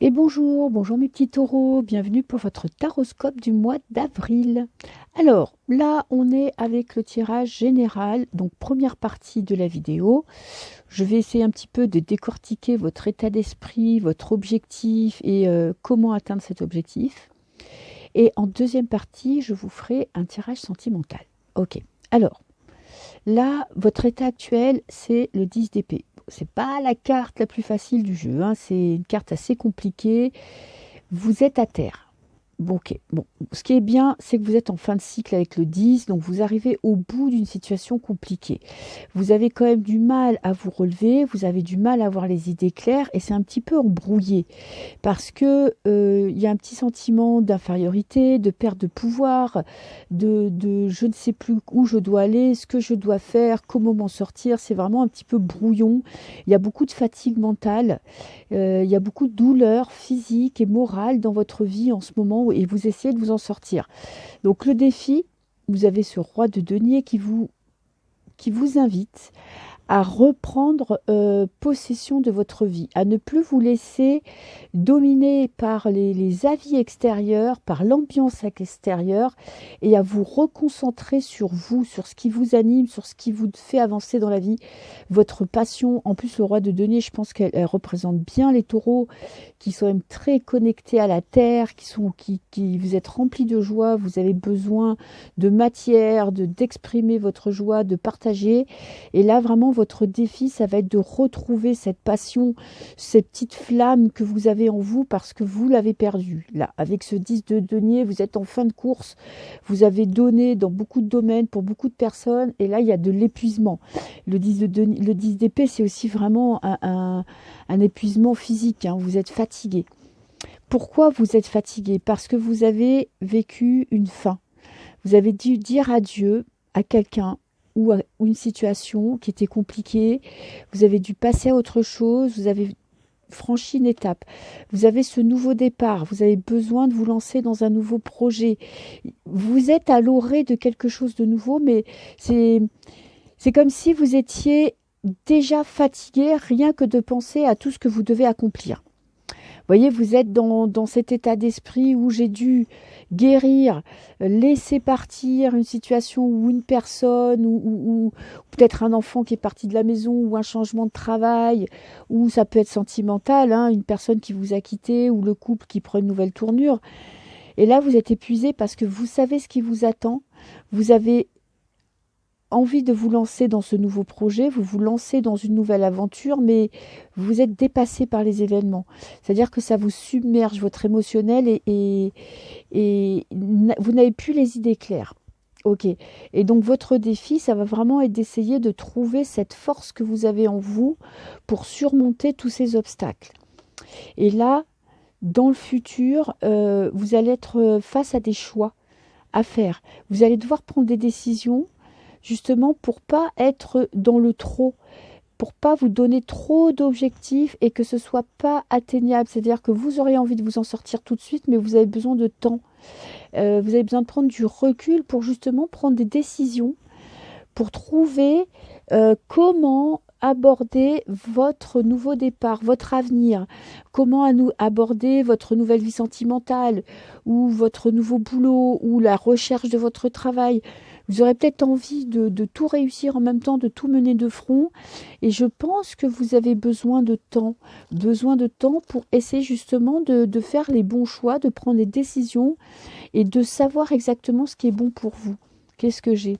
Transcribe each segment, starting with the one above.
Et bonjour, bonjour mes petits taureaux, bienvenue pour votre taroscope du mois d'avril. Alors là, on est avec le tirage général, donc première partie de la vidéo. Je vais essayer un petit peu de décortiquer votre état d'esprit, votre objectif et comment atteindre cet objectif. Et en deuxième partie, je vous ferai un tirage sentimental. Ok, alors là, votre état actuel, c'est le 10 d'épée. C'est pas la carte la plus facile du jeu, hein, c'est une carte assez compliquée. Vous êtes à terre. Bon, ok. Bon, ce qui est bien, c'est que vous êtes en fin de cycle avec le 10, donc vous arrivez au bout d'une situation compliquée. Vous avez quand même du mal à vous relever, vous avez du mal à avoir les idées claires et c'est un petit peu embrouillé parce que il y a un petit sentiment d'infériorité, de perte de pouvoir, de je ne sais plus où je dois aller, ce que je dois faire, comment m'en sortir. C'est vraiment un petit peu brouillon. Il y a beaucoup de fatigue mentale, il y a beaucoup de douleurs physiques et morales dans votre vie en ce moment et vous essayez de vous en sortir. Donc le défi, vous avez ce roi de denier qui vous invite à reprendre possession de votre vie, à ne plus vous laisser dominer par les avis extérieurs, par l'ambiance extérieure, et à vous reconcentrer sur vous, sur ce qui vous anime, sur ce qui vous fait avancer dans la vie, votre passion. En plus, le roi de denier, je pense qu'elle représente bien les taureaux, qui sont même très connectés à la terre, qui vous êtes remplis de joie, vous avez besoin de matière, d'exprimer votre joie, de partager. Et là, vraiment, votre défi, ça va être de retrouver cette passion, cette petite flamme que vous avez en vous parce que vous l'avez perdue. Là, avec ce 10 de denier, vous êtes en fin de course, vous avez donné dans beaucoup de domaines pour beaucoup de personnes et là, il y a de l'épuisement. Le 10 le 10 d'épée, c'est aussi vraiment un épuisement physique, hein. Vous êtes fatigué. Pourquoi vous êtes fatigué? Parce que vous avez vécu une fin. Vous avez dû dire adieu à quelqu'un ou à une situation qui était compliquée. Vous avez dû passer à autre chose. Vous avez franchi une étape. Vous avez ce nouveau départ. Vous avez besoin de vous lancer dans un nouveau projet. Vous êtes à l'orée de quelque chose de nouveau, mais c'est c'est comme si vous étiez déjà fatigué rien que de penser à tout ce que vous devez accomplir. Vous voyez, vous êtes dans cet état d'esprit où j'ai dû guérir, laisser partir une situation ou une personne, ou peut-être un enfant qui est parti de la maison, ou un changement de travail, ou ça peut être sentimental, hein, une personne qui vous a quitté, ou le couple qui prend une nouvelle tournure. Et là, vous êtes épuisé parce que vous savez ce qui vous attend, vous avez envie de vous lancer dans ce nouveau projet, vous vous lancez dans une nouvelle aventure, mais vous êtes dépassé par les événements. C'est-à-dire que ça vous submerge votre émotionnel et vous n'avez plus les idées claires. Ok. Et donc votre défi, ça va vraiment être d'essayer de trouver cette force que vous avez en vous pour surmonter tous ces obstacles. Et là, dans le futur, vous allez être face à des choix à faire. Vous allez devoir prendre des décisions justement pour pas être dans le trop, pour pas vous donner trop d'objectifs et que ce soit pas atteignable. C'est-à-dire que vous aurez envie de vous en sortir tout de suite, mais vous avez besoin de temps. Vous avez besoin de prendre du recul pour justement prendre des décisions, pour trouver comment aborder votre nouveau départ, votre avenir, comment aborder votre nouvelle vie sentimentale ou votre nouveau boulot ou la recherche de votre travail. Vous aurez peut-être envie de tout réussir en même temps, de tout mener de front. Et je pense que vous avez besoin de temps pour essayer justement de faire les bons choix, de prendre les décisions et de savoir exactement ce qui est bon pour vous. Qu'est-ce que j'ai?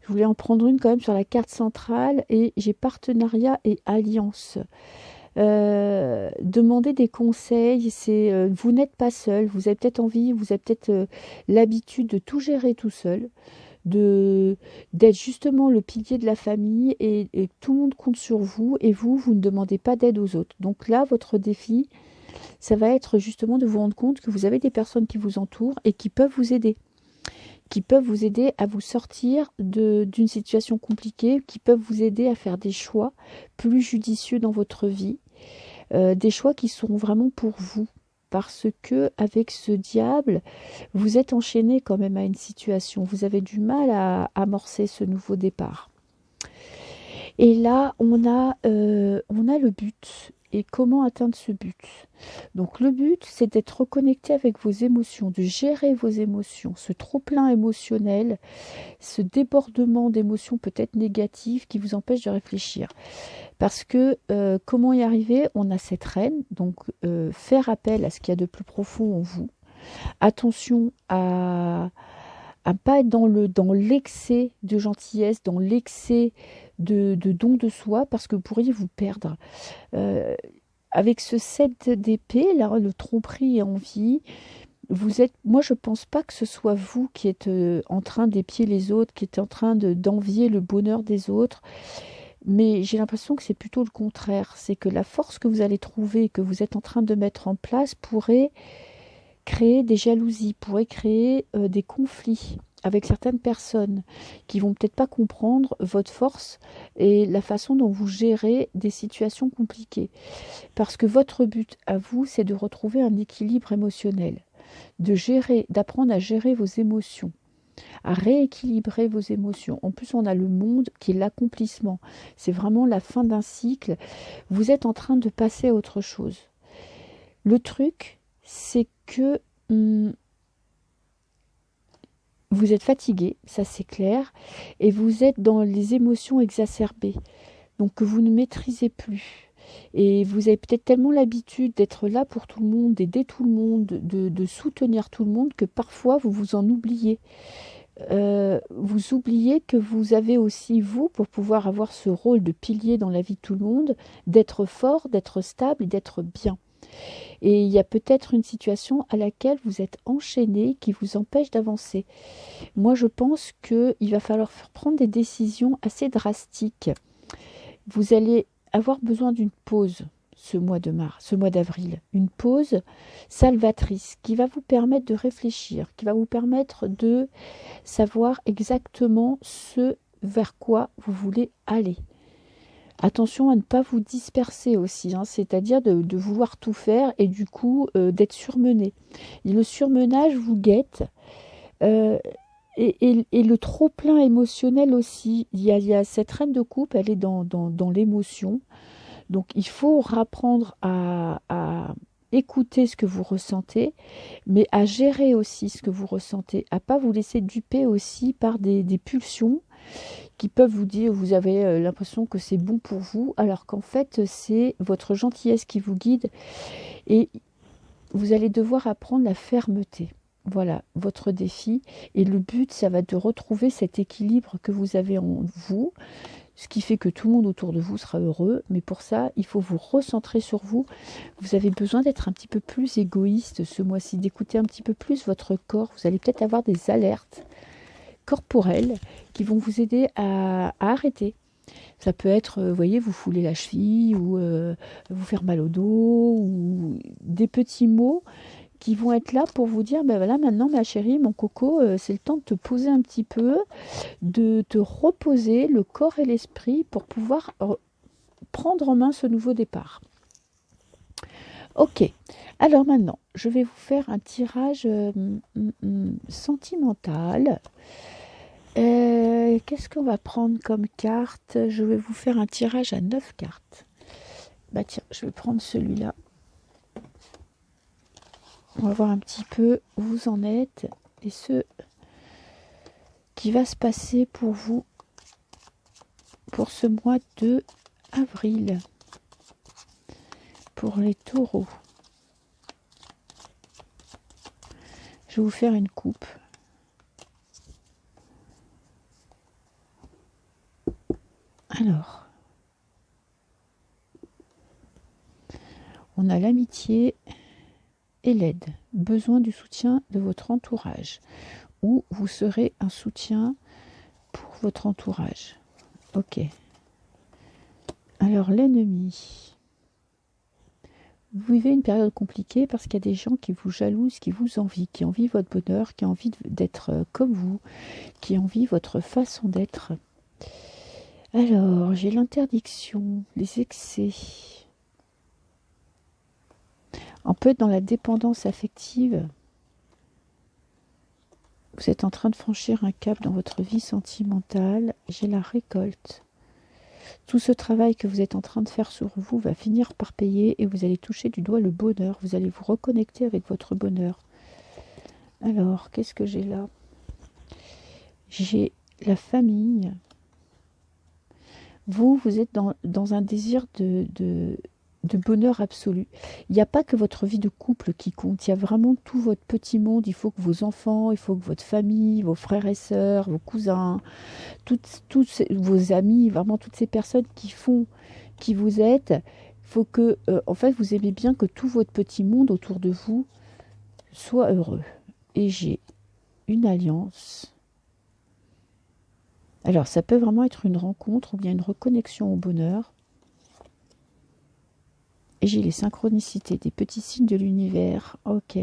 Je voulais en prendre une quand même sur la carte centrale et j'ai partenariat et alliance. Demander des conseils, c'est vous n'êtes pas seul, vous avez peut-être envie, vous avez peut-être l'habitude de tout gérer tout seul, d'être justement le pilier de la famille et tout le monde compte sur vous et vous ne demandez pas d'aide aux autres. Donc là, votre défi, ça va être justement de vous rendre compte que vous avez des personnes qui vous entourent et qui peuvent vous aider à vous sortir d'une situation compliquée, qui peuvent vous aider à faire des choix plus judicieux dans votre vie, des choix qui seront vraiment pour vous. Parce que avec ce diable, vous êtes enchaîné quand même à une situation. Vous avez du mal à amorcer ce nouveau départ. Et là, on a le but. et comment atteindre ce but. Donc le but, c'est d'être reconnecté avec vos émotions, de gérer vos émotions, ce trop-plein émotionnel, ce débordement d'émotions peut-être négatives qui vous empêche de réfléchir. Parce que comment y arriver? On a cette reine, donc faire appel à ce qu'il y a de plus profond en vous. Attention à ne pas être dans l'excès de gentillesse, dans l'excès de don de soi, parce que vous pourriez vous perdre. Avec ce 7 d'épée, là, le tromperie et envie, moi je pense pas que ce soit vous qui êtes en train d'épier les autres, qui êtes en train d'envier le bonheur des autres, mais j'ai l'impression que c'est plutôt le contraire. C'est que la force que vous allez trouver, que vous êtes en train de mettre en place, pourrait créer des jalousies, pourrait créer des conflits avec certaines personnes qui vont peut-être pas comprendre votre force et la façon dont vous gérez des situations compliquées. Parce que votre but à vous, c'est de retrouver un équilibre émotionnel, d'apprendre à gérer vos émotions, à rééquilibrer vos émotions. En plus, on a le monde qui est l'accomplissement. C'est vraiment la fin d'un cycle. Vous êtes en train de passer à autre chose. Le truc, c'est que vous êtes fatigué, ça c'est clair, et vous êtes dans les émotions exacerbées, donc que vous ne maîtrisez plus. Et vous avez peut-être tellement l'habitude d'être là pour tout le monde, d'aider tout le monde, de soutenir tout le monde, que parfois vous vous en oubliez. Vous oubliez que vous avez aussi, vous, pour pouvoir avoir ce rôle de pilier dans la vie de tout le monde, d'être fort, d'être stable et d'être bien. Et il y a peut-être une situation à laquelle vous êtes enchaîné qui vous empêche d'avancer. Moi, je pense qu'il va falloir prendre des décisions assez drastiques. Vous allez avoir besoin d'une pause ce mois d'avril. Une pause salvatrice qui va vous permettre de réfléchir, qui va vous permettre de savoir exactement ce vers quoi vous voulez aller. Attention à ne pas vous disperser aussi, hein, c'est-à-dire de vouloir tout faire et du coup d'être surmené. Et le surmenage vous guette et le trop-plein émotionnel aussi. Il y a cette reine de coupe, elle est dans l'émotion. Donc il faut apprendre à écouter ce que vous ressentez, mais à gérer aussi ce que vous ressentez, à pas vous laisser duper aussi par des pulsions qui peuvent vous dire, vous avez l'impression que c'est bon pour vous, alors qu'en fait c'est votre gentillesse qui vous guide et vous allez devoir apprendre la fermeté. Voilà votre défi et le but, ça va être de retrouver cet équilibre que vous avez en vous, ce qui fait que tout le monde autour de vous sera heureux, mais pour ça, il faut vous recentrer sur vous. Vous avez besoin d'être un petit peu plus égoïste ce mois-ci, d'écouter un petit peu plus votre corps. Vous allez peut-être avoir des alertes corporelles qui vont vous aider à arrêter. Ça peut être, vous voyez, vous foulez la cheville ou vous faire mal au dos ou des petits mots qui vont être là pour vous dire, ben voilà, maintenant ma chérie, mon coco, c'est le temps de te poser un petit peu, de te reposer le corps et l'esprit pour pouvoir prendre en main ce nouveau départ. Ok, alors maintenant, je vais vous faire un tirage sentimental. Qu'est-ce qu'on va prendre comme carte? Je vais vous faire un tirage à 9 cartes. Bah tiens, je vais prendre celui-là. On va voir un petit peu où vous en êtes et ce qui va se passer pour vous pour ce mois de avril. Pour les taureaux. Je vais vous faire une coupe. Alors, on a l'amitié et l'aide. Besoin du soutien de votre entourage. Ou vous serez un soutien pour votre entourage. Ok. Alors, l'ennemi. Vous vivez une période compliquée parce qu'il y a des gens qui vous jalousent, qui vous envient, qui envient votre bonheur, qui envient d'être comme vous, qui envient votre façon d'être. Alors, j'ai l'interdiction, les excès. On peut être dans la dépendance affective. Vous êtes en train de franchir un cap dans votre vie sentimentale. J'ai la récolte. Tout ce travail que vous êtes en train de faire sur vous va finir par payer et vous allez toucher du doigt le bonheur. Vous allez vous reconnecter avec votre bonheur. Alors, qu'est-ce que j'ai là? J'ai la famille. Vous êtes dans un désir de bonheur absolu. Il n'y a pas que votre vie de couple qui compte, il y a vraiment tout votre petit monde. Il faut que vos enfants, il faut que votre famille, vos frères et sœurs, vos cousins, vos amis, vraiment toutes ces personnes qui vous êtes, il faut que, en fait, vous aimez bien que tout votre petit monde autour de vous soit heureux. Et j'ai une alliance. Alors, ça peut vraiment être une rencontre ou bien une reconnexion au bonheur. Et j'ai les synchronicités, des petits signes de l'univers. Ok.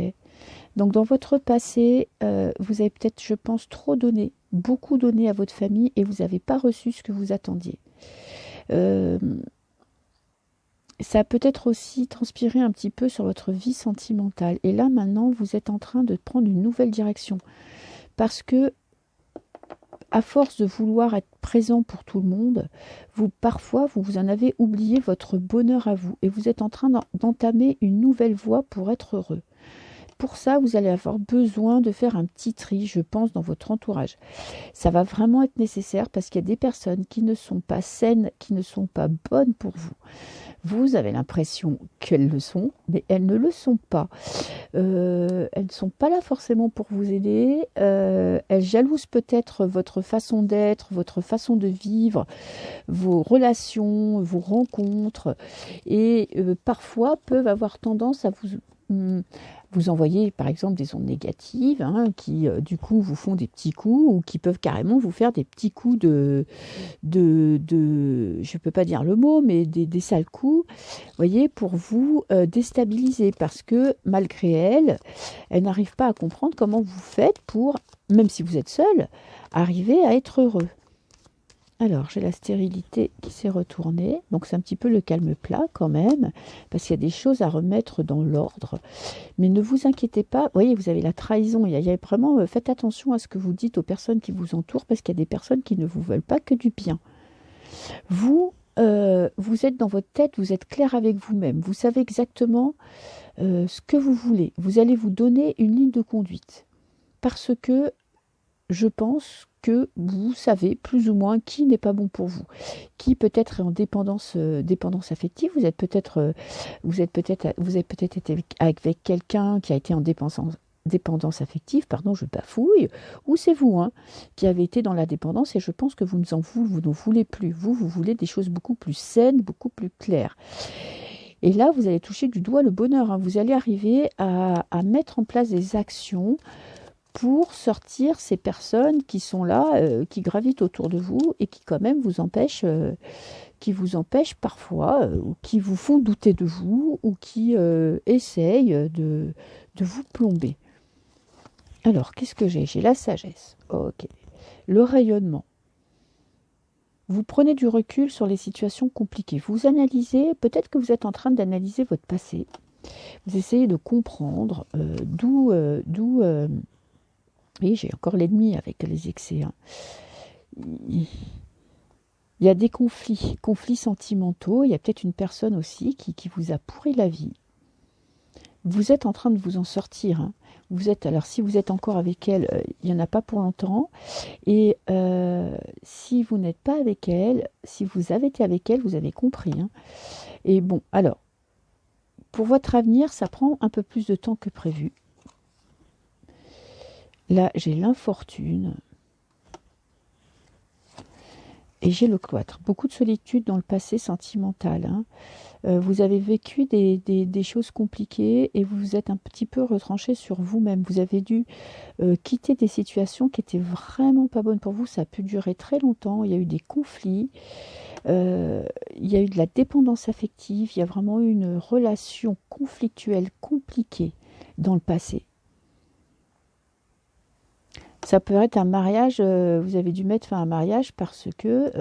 Donc, dans votre passé, vous avez peut-être, je pense, trop donné, beaucoup donné à votre famille et vous n'avez pas reçu ce que vous attendiez. Ça a peut-être aussi transpiré un petit peu sur votre vie sentimentale. Et là, maintenant, vous êtes en train de prendre une nouvelle direction. Parce que, à force de vouloir être présent pour tout le monde, parfois, vous en avez oublié votre bonheur à vous. Et vous êtes en train d'entamer une nouvelle voie pour être heureux. Pour ça, vous allez avoir besoin de faire un petit tri, je pense, dans votre entourage. Ça va vraiment être nécessaire parce qu'il y a des personnes qui ne sont pas saines, qui ne sont pas bonnes pour vous. Vous avez l'impression qu'elles le sont, mais elles ne le sont pas. Elles ne sont pas là forcément pour vous aider. Elles jalousent peut-être votre façon d'être, votre façon de vivre, vos relations, vos rencontres, et parfois peuvent avoir tendance à vous envoyer par exemple des ondes négatives qui du coup vous font des petits coups ou qui peuvent carrément vous faire des petits coups de je ne peux pas dire le mot, mais des sales coups, voyez, pour vous déstabiliser parce que malgré elles n'arrivent pas à comprendre comment vous faites pour, même si vous êtes seul, arriver à être heureux. Alors, j'ai la stérilité qui s'est retournée. Donc, c'est un petit peu le calme plat quand même, parce qu'il y a des choses à remettre dans l'ordre. Mais ne vous inquiétez pas. Vous voyez, vous avez la trahison. Il y a vraiment, faites attention à ce que vous dites aux personnes qui vous entourent, parce qu'il y a des personnes qui ne vous veulent pas que du bien. Vous êtes dans votre tête, vous êtes clair avec vous-même. Vous savez exactement ce que vous voulez. Vous allez vous donner une ligne de conduite. Parce que je pense que vous savez plus ou moins qui n'est pas bon pour vous, qui peut-être est en dépendance affective. Vous avez peut-être été avec quelqu'un qui a été en dépendance affective, pardon, je bafouille, ou c'est vous qui avez été dans la dépendance et je pense que vous n'en voulez plus. Vous voulez des choses beaucoup plus saines, beaucoup plus claires. Et là, vous allez toucher du doigt le bonheur. Vous allez arriver à mettre en place des actions pour sortir ces personnes qui sont là, qui gravitent autour de vous et qui quand même vous empêchent parfois, ou qui vous font douter de vous, ou qui essayent de vous plomber. Alors, qu'est-ce que j'ai? J'ai la sagesse. Ok. Le rayonnement. Vous prenez du recul sur les situations compliquées. Vous analysez, peut-être que vous êtes en train d'analyser votre passé. Vous essayez de comprendre d'où oui, j'ai encore l'ennemi avec les excès. Il y a des conflits sentimentaux. Il y a peut-être une personne aussi qui vous a pourri la vie. Vous êtes en train de vous en sortir. Alors, si vous êtes encore avec elle, il n'y en a pas pour longtemps. Et si vous n'êtes pas avec elle, si vous avez été avec elle, vous avez compris. Et bon, alors, pour votre avenir, ça prend un peu plus de temps que prévu. Là, j'ai l'infortune. Et j'ai le cloître. Beaucoup de solitude dans le passé sentimental. Vous avez vécu des choses compliquées et vous vous êtes un petit peu retranché sur vous-même. Vous avez dû quitter des situations qui étaient vraiment pas bonnes pour vous. Ça a pu durer très longtemps. Il y a eu des conflits. Il y a eu de la dépendance affective. Il y a vraiment eu une relation conflictuelle compliquée dans le passé. Ça peut être un mariage, vous avez dû mettre fin à un mariage parce que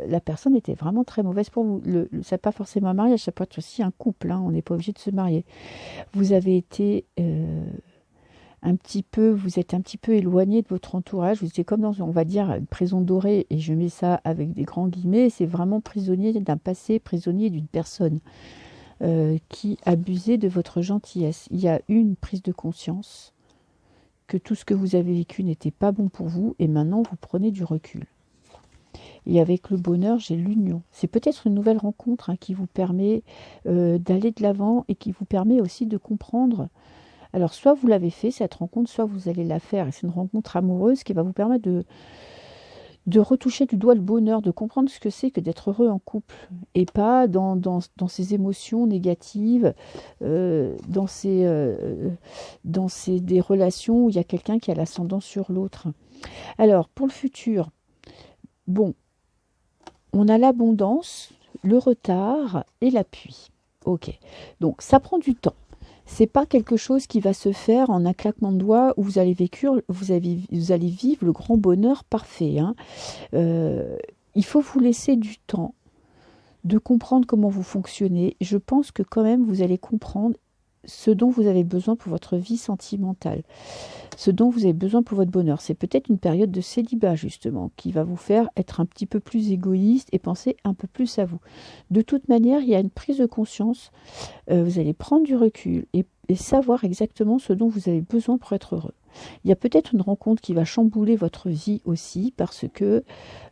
la personne était vraiment très mauvaise pour vous. Ça n'est pas forcément un mariage, ça peut être aussi un couple, on n'est pas obligé de se marier. Vous avez été un petit peu, vous êtes un petit peu éloigné de votre entourage, vous étiez comme dans, on va dire, une prison dorée, et je mets ça avec des grands guillemets, c'est vraiment prisonnier d'un passé, prisonnier d'une personne qui abusait de votre gentillesse. Il y a eu une prise de conscience que tout ce que vous avez vécu n'était pas bon pour vous, et maintenant vous prenez du recul. Et avec le bonheur, j'ai l'union. C'est peut-être une nouvelle rencontre qui vous permet d'aller de l'avant et qui vous permet aussi de comprendre. Alors, soit vous l'avez fait, cette rencontre, soit vous allez la faire. Et c'est une rencontre amoureuse qui va vous permettre de retoucher du doigt le bonheur, de comprendre ce que c'est que d'être heureux en couple. Et pas dans ces émotions négatives, des relations où il y a quelqu'un qui a l'ascendant sur l'autre. Alors, pour le futur, bon, on a l'abondance, le retard et l'appui. Ok, donc ça prend du temps. C'est pas quelque chose qui va se faire en un claquement de doigts où vous allez vivre le grand bonheur parfait. Il faut vous laisser du temps de comprendre comment vous fonctionnez. Je pense que quand même vous allez comprendre ce dont vous avez besoin pour votre vie sentimentale, ce dont vous avez besoin pour votre bonheur. C'est peut-être une période de célibat, justement, qui va vous faire être un petit peu plus égoïste et penser un peu plus à vous. De toute manière, il y a une prise de conscience, vous allez prendre du recul et savoir exactement ce dont vous avez besoin pour être heureux. Il y a peut-être une rencontre qui va chambouler votre vie aussi, parce que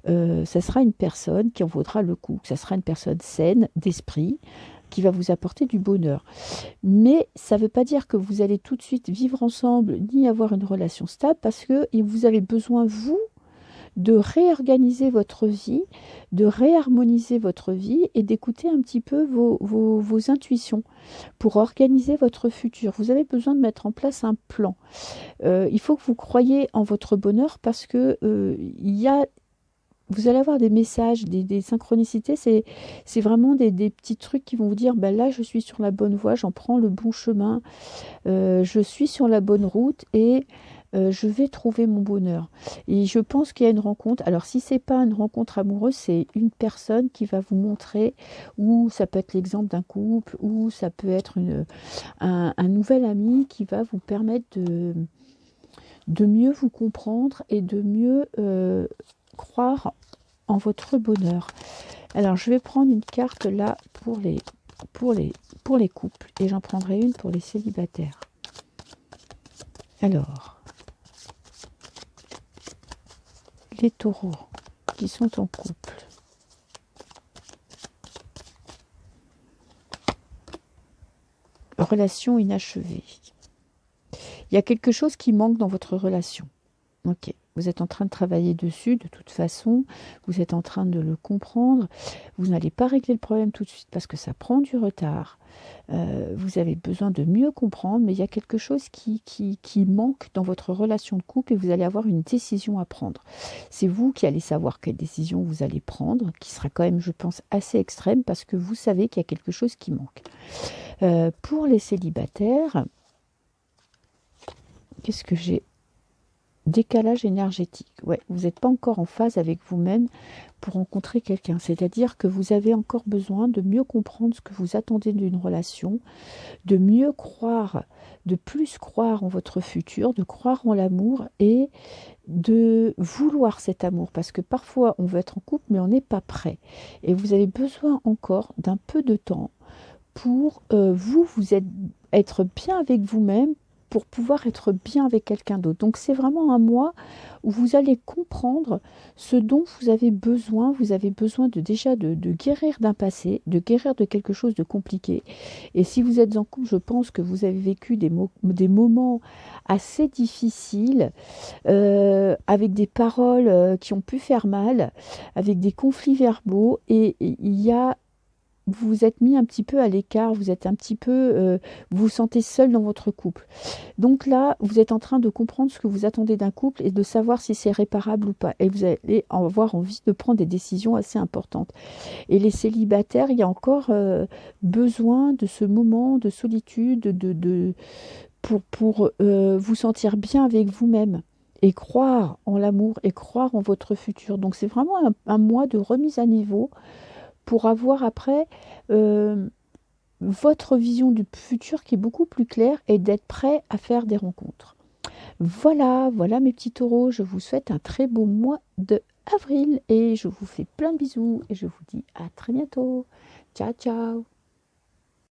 ça sera une personne qui en vaudra le coup, ça sera une personne saine d'esprit, qui va vous apporter du bonheur. Mais ça ne veut pas dire que vous allez tout de suite vivre ensemble ni avoir une relation stable, parce que vous avez besoin, vous, de réorganiser votre vie, de réharmoniser votre vie et d'écouter un petit peu vos intuitions pour organiser votre futur. Vous avez besoin de mettre en place un plan. Il faut que vous croyiez en votre bonheur, parce que vous allez avoir des messages, des synchronicités, c'est vraiment des petits trucs qui vont vous dire, ben là je suis sur la bonne voie, j'en prends le bon chemin, je suis sur la bonne route et je vais trouver mon bonheur. Et je pense qu'il y a une rencontre. Alors si c'est pas une rencontre amoureuse, c'est une personne qui va vous montrer, ou ça peut être l'exemple d'un couple, ou ça peut être un nouvel ami qui va vous permettre de mieux vous comprendre et de mieux croire en votre bonheur. Alors je vais prendre une carte là pour les couples, et j'en prendrai une pour les célibataires. Alors, les taureaux qui sont en couple. Relation inachevée. Il y a quelque chose qui manque dans votre relation. Ok, vous êtes en train de travailler dessus, de toute façon, vous êtes en train de le comprendre. Vous n'allez pas régler le problème tout de suite parce que ça prend du retard. Vous avez besoin de mieux comprendre, mais il y a quelque chose qui manque dans votre relation de couple, et vous allez avoir une décision à prendre. C'est vous qui allez savoir quelle décision vous allez prendre, qui sera quand même, je pense, assez extrême, parce que vous savez qu'il y a quelque chose qui manque. Pour les célibataires, qu'est-ce que j'ai ? Décalage énergétique. Ouais, vous n'êtes pas encore en phase avec vous-même pour rencontrer quelqu'un. C'est-à-dire que vous avez encore besoin de mieux comprendre ce que vous attendez d'une relation, de mieux croire, de plus croire en votre futur, de croire en l'amour et de vouloir cet amour. Parce que parfois, on veut être en couple, mais on n'est pas prêt. Et vous avez besoin encore d'un peu de temps pour être bien avec vous-même, pour pouvoir être bien avec quelqu'un d'autre. Donc c'est vraiment un mois où vous allez comprendre ce dont vous avez besoin. Vous avez besoin de guérir d'un passé, de guérir de quelque chose de compliqué. Et si vous êtes en couple, je pense que vous avez vécu des moments assez difficiles, avec des paroles qui ont pu faire mal, avec des conflits verbaux, et vous vous êtes mis un petit peu à l'écart, vous êtes un petit peu, vous vous sentez seul dans votre couple. Donc là, vous êtes en train de comprendre ce que vous attendez d'un couple et de savoir si c'est réparable ou pas. Et vous allez avoir envie de prendre des décisions assez importantes. Et les célibataires, il y a encore besoin de ce moment de solitude, pour vous sentir bien avec vous-même. Et croire en l'amour et croire en votre futur. Donc c'est vraiment un mois de remise à niveau, pour avoir après votre vision du futur qui est beaucoup plus claire, et d'être prêt à faire des rencontres. Voilà, voilà mes petits taureaux, je vous souhaite un très beau mois de avril et je vous fais plein de bisous et je vous dis à très bientôt. Ciao, ciao.